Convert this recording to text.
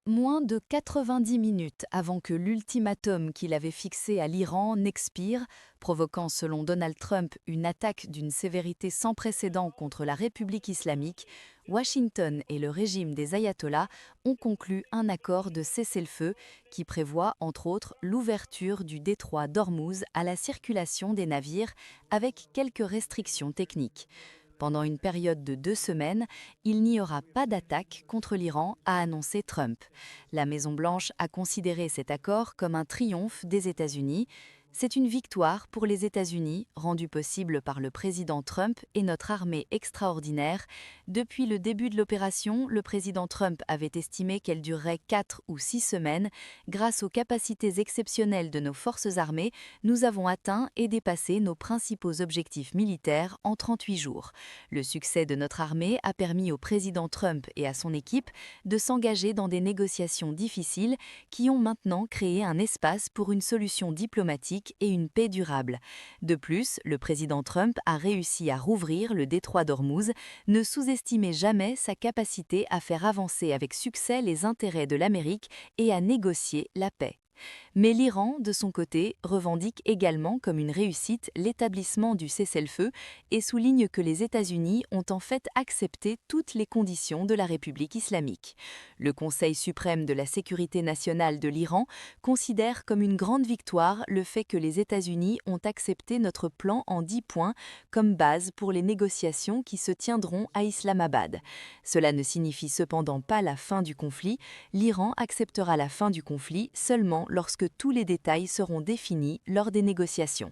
Moins de 90 minutes avant que l'ultimatum qu'il avait fixé à l'Iran n'expire, provoquant selon Donald Trump une attaque d'une sévérité sans précédent contre la République islamique, Washington et le régime des ayatollahs ont conclu un accord de cessez-le-feu qui prévoit entre autres l'ouverture du détroit d'Ormuz à la circulation des navires avec quelques restrictions techniques. Pendant une période de 2 semaines, il n'y aura pas d'attaque contre l'Iran, a annoncé Trump. La Maison-Blanche a considéré cet accord comme un triomphe des États-Unis. C'est une victoire pour les États-Unis, rendue possible par le président Trump et notre armée extraordinaire. Depuis le début de l'opération, le président Trump avait estimé qu'elle durerait 4 ou 6 semaines. Grâce aux capacités exceptionnelles de nos forces armées, nous avons atteint et dépassé nos principaux objectifs militaires en 38 jours. Le succès de notre armée a permis au président Trump et à son équipe de s'engager dans des négociations difficiles qui ont maintenant créé un espace pour une solution diplomatique et une paix durable. De plus, le président Trump a réussi à rouvrir le détroit d'Ormuz. Ne sous-estimez jamais sa capacité à faire avancer avec succès les intérêts de l'Amérique et à négocier la paix. Mais l'Iran, de son côté, revendique également comme une réussite l'établissement du cessez-le-feu et souligne que les États-Unis ont en fait accepté toutes les conditions de la République islamique. Le Conseil suprême de la sécurité nationale de l'Iran considère comme une grande victoire le fait que les États-Unis ont accepté notre plan en 10 points comme base pour les négociations qui se tiendront à Islamabad. Cela ne signifie cependant pas la fin du conflit. L'Iran acceptera la fin du conflit seulement lorsque tous les détails seront définis lors des négociations.